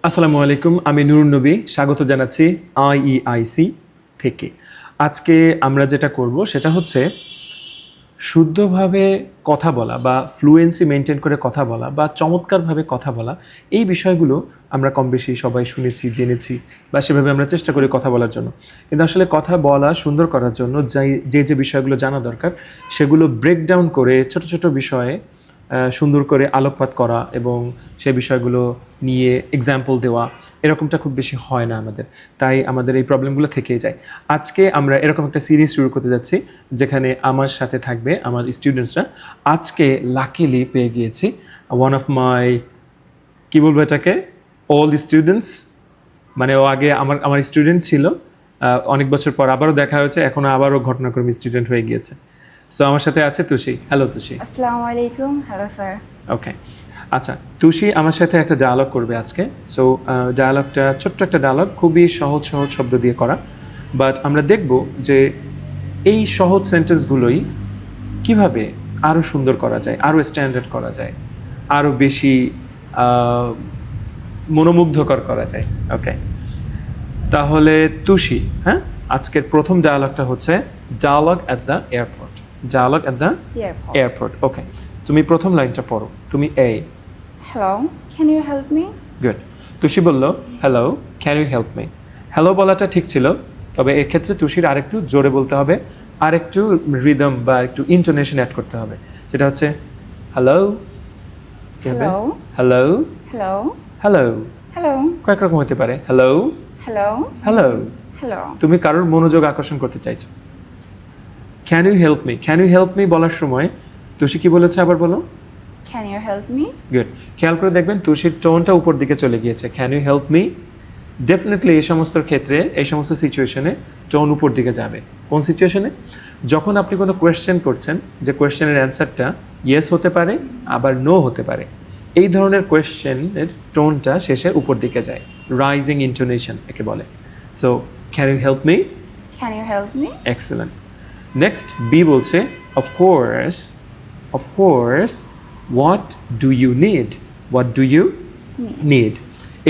আসসালামু আলাইকুম, আমি নুরুন নবী স্বাগত জানাচ্ছি আইইআইসি থেকে। আজকে আমরা যেটা করব সেটা হচ্ছে শুদ্ধভাবে কথা বলা বা ফ্লুয়েন্সি মেনটেন করে কথা বলা বা চমৎকারভাবে কথা বলা, এই বিষয়গুলো আমরা কম বেশি সবাই শুনেছি, জেনেছি বা সেভাবে আমরা চেষ্টা করি কথা বলার জন্য। কিন্তু আসলে কথা বলা সুন্দর করার জন্য যে বিষয়গুলো জানা দরকার সেগুলো ব্রেকডাউন করে ছোট ছোট বিষয়ে সুন্দর করে আলোকপাত করা এবং সেই বিষয়গুলো নিয়ে এক্সাম্পল দেওয়া, এরকমটা খুব বেশি হয় না আমাদের, তাই আমাদের এই প্রবলেমগুলো থেকেই যায়। আজকে আমরা এরকম একটা সিরিজ শুরু করতে যাচ্ছি যেখানে আমার সাথে থাকবে আমার স্টুডেন্টসরা। আজকে লাকিলি পেয়ে গিয়েছি ওয়ান অফ মাই, কী বলবো এটাকে, অল স্টুডেন্টস। মানে ও আগে আমার স্টুডেন্ট ছিল, অনেক বছর পর আবারও দেখা হয়েছে, এখনও আবারও ঘটনাক্রমে স্টুডেন্ট হয়ে গিয়েছে। সো আমার সাথে আছে তুষি। হ্যালো তুষি। আসসালামু আলাইকুম। Hello sir. ওকে, আচ্ছা, তুষি আমার সাথে একটা ডায়ালগ করবে আজকে। সো ডায়ালগটা ছোট্ট একটা ডায়ালগ, খুবই সহজ সহজ শব্দ দিয়ে করা, বাট আমরা দেখব যে এই সহজ সেন্টেন্সগুলোই কিভাবে আরও সুন্দর করা যায়, আরও স্ট্যান্ডার্ড করা যায়, আরও বেশি মনোমুগ্ধকর করা যায়। ওকে, তাহলে তুষি, হ্যাঁ, আজকের প্রথম ডায়ালগটা হচ্ছে dialogue at the airport. Dialogue at the airport. Okay, তুমি প্রথম লাইনটা পড়ো। তুমি hello, can you help me? Good. Tushi বলল hello, can you help me. Hello বলাটা ঠিক ছিল, তবে এক্ষেত্রে তুষির আরেকটু জোরে বলতে হবে, আরেকটু রিদম বা একটু ইন্টোনেশন অ্যাড করতে হবে। সেটা হচ্ছে hello. Hello, hello, hello, hello. Hello, কয়েক রকম হতে পারে। Hello, hello, hello. হ্যালো। তুমি কারোর মনোযোগ আকর্ষণ করতে চাইছো। Can you help me, can you help me বলার সময় তুষি কি বলেছে আবার বলো। Can you help me? Good. খেয়াল করে দেখবেন তুষির টোনটা উপর দিকে চলে গিয়েছে। Can you help me, definitely এই সমস্ত ক্ষেত্রে, এই সমস্ত সিচুয়েশনে টোন উপর দিকে যাবে। কোন সিচুয়েশনে? যখন আপনি কোনো কোয়েশ্চেন করছেন, যে কোয়েশ্চেনের অ্যান্সারটা ইয়েস হতে পারে আবার নো হতে পারে, এই ধরনের কোয়েশ্চেনের টোনটা শেষে উপর দিকে যায়, রাইজিং ইন্টোনেশন একে বলে। So can you help me? Can you help me? Excellent. Next B বলছে of course, what do you need, what do you need.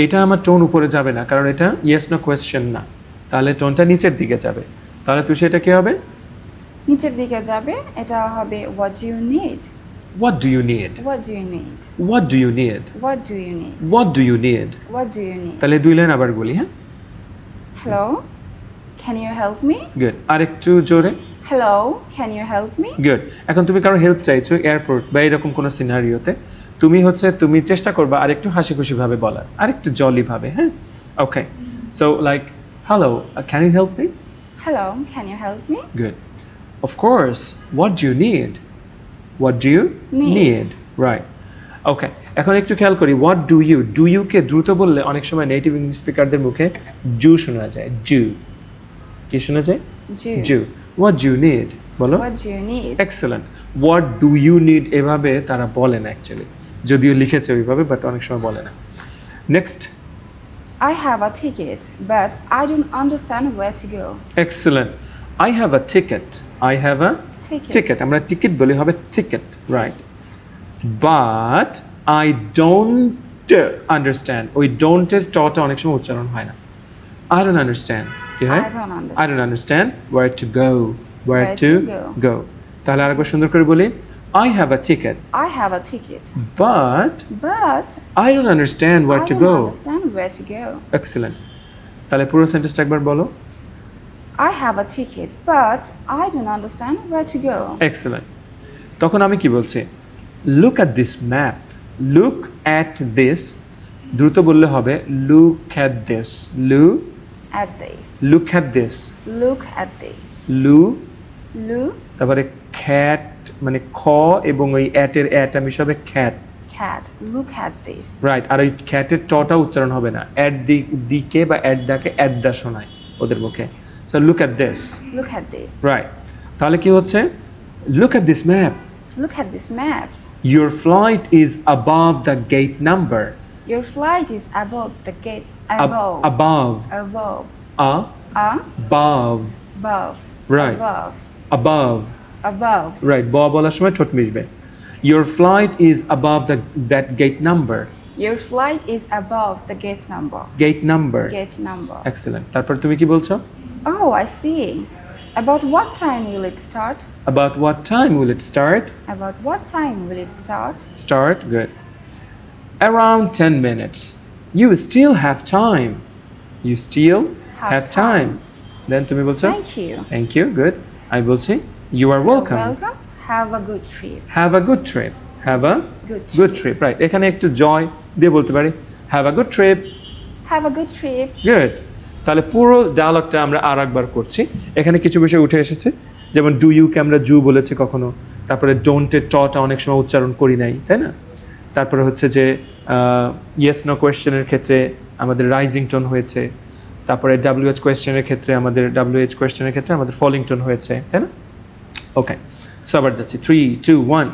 এটা আমার টোন উপরে যাবে না, কারণ এটা ইয়েস নো কোয়েশ্চেন না, তাহলে টোনটা নিচের দিকে যাবে। তাহলে তুই সেটা কি হবে? নিচের দিকে যাবে, এটা হবে what do you need? What do you need, what do you need? What do you need, what do you need? What do you need. What do you need? তাহলে দুই লাইন আবার বলি, হ্যাঁ। Hello, can you help me? Good. আরেকটু জোরে। Hello, can you help me? Good. এখন তুমি কারো হেল্প চাইছো এয়ারপোর্ট বা এরকম কোনো সিনারিওতে, তুমি চেষ্টা করবা আরেকটু হাসি খুশিভাবে বলার, আরেকটু জলিভাবে, হ্যাঁ। Okay, so like hello, can you help me? Hello, can you help me? Good. Of course. What do you need? What do you Need. Right. Okay. এখন একটু খেয়াল করি, what do you? Do you কে দ্রুত বললে অনেক সময় native English স্পিকারদের মুখে do শোনা যায়। ডু কি শোনা যায়? Do. What do you need? বলো। What do you need? Excellent. What do you need এভাবে তারা বলে না অ্যাকচুয়ালি, যদিও লিখেছে ওইভাবে, বাট অনেক সময় বলে না। Next. I have a ticket, but I don't understand where to go. Excellent. I have a ticket. I have a ticket. আমরা টিকিট বলি, হবে ticket, right. But I don't understand, ওই ডোন্টের টটা অনেক সময় উচ্চারণ হয় না। আই ডোন্ট আন্ডারস্ট্যান্ড কি হয়? I don't understand war to go, war to go. তাহলে আরেকবার সুন্দর করে বলি, I have a ticket. I have a ticket. But I don't understand where to go. I don't understand where to go. Excellent. তাহলে পুরো সেন্টেন্সটা একবার বলো। I have a ticket, but I don't understand where to go. Excellent. তখন আমি কি বলছি? Look at this map. Look at this. দ্রুত বললে হবে look at this. Look at this. Look at this. Look at this. Look. তারপরে cat, মানে খ এবং ওই এর এট আমি সবে cat. Look at this. Right. আর ওই খ্যাটের টটা উচ্চারণ হবে না, এট দিকে বা এট দাকে এট দা শোনায় ওদের মুখে। So look at this. Look at this. Right. তাহলে কি হচ্ছে? Look at this map. Look at this map. Your flight is above the gate number. Your flight is above the gate. Above. Above. Above. Right. Above. Right. ব বলার সময় ঠোঁট মিশবে। Your flight is above that gate number. Your flight is above the gate number. Gate number Gate number. Excellent তারপর তুমি কি বলছো Oh, I see. About what time will it start? about what time will it start About what time will it start? start good around 10 minutes you still have time you still have time then তুমি বলছো Thank you. thank you good I বলছি you are welcome You're welcome. Have a good trip. have a good trip have a Good trip. good trip right এখানে একটু জয় দিয়ে বলতে পারি have a good trip Have a good trip. Good তাহলে পুরো ডায়ালগটা আমরা আর একবার করছি এখানে কিছু বিষয় উঠে এসেছে যেমন ডু ইউকে আমরা জু বলেছি কখনো তারপরে ডোন্টের টটা অনেক সময় উচ্চারণ করি নাই তাই না তারপরে হচ্ছে যে ইয়েস নো কোয়েশ্চেনের ক্ষেত্রে আমাদের রাইজিং টোন হয়েছে তারপরে ডাব্লিউএইচ কোয়েশ্চেনের ক্ষেত্রে আমাদের ফলিং টোন হয়েছে তাই না ওকে সো আবার যাচ্ছি 3 2 1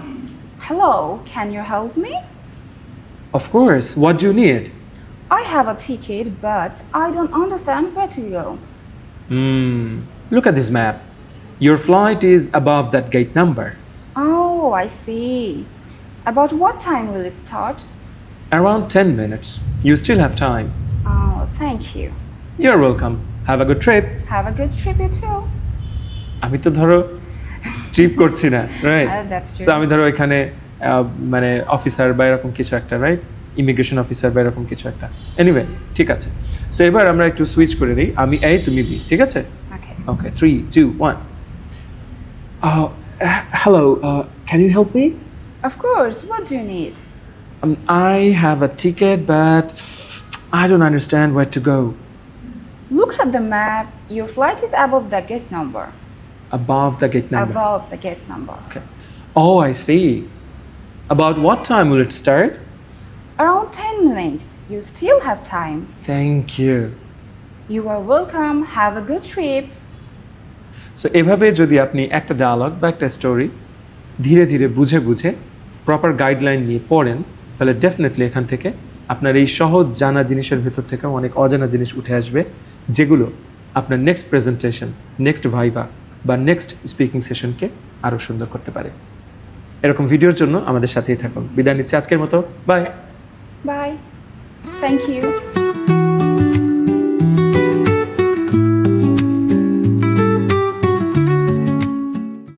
Hello, can you help me? Of course what do you need I have a ticket, but I don't understand where to go. Look at this map your flight is above that gate number Oh, I see. About what time will it start? around 10 minutes you still have time Oh, thank you. you're welcome have a good trip Have a good trip, you too. আমি তো ধরো trip করছি না right That's true. So আমি ধরো এখানে মানে officer বা এরকম কিছু একটা রাইট ইমিগ্রেশন অফিসার বা এরকম কিছু একটা এনিওয়ে ঠিক আছে সো এবার আমরা একটু সুইচ করে দিই আমি এ তুমি বি ঠিক আছে Okay. Okay 3 2 1 hello can you help me Of course, what do you need? I have a ticket but I don't understand where to go Look at the map. Your flight is above the gate number. above the gate number Above the gate number. okay oh I see about what time will it start Around 10 minutes. You still have time. thank you You are welcome. Have a good trip. So এভাবে যদি আপনি একটা dialogue বা একটা story ধীরে ধীরে বুঝে বুঝে প্রপার গাইডলাইন নিয়ে পড়েন তাহলে ডেফিনেটলি এখান থেকে আপনার এই সহজ জানা জিনিসের ভেতর থেকে অনেক অজানা জিনিস উঠে আসবে যেগুলো আপনার নেক্সট প্রেজেন্টেশন নেক্সট ভাইভা বা নেক্সট স্পিকিং সেশনকে আরও সুন্দর করতে পারে এরকম ভিডিওর জন্য আমাদের সাথেই থাকুন বিদায় নিচ্ছি আজকের মতো বাই Bye. Thank you.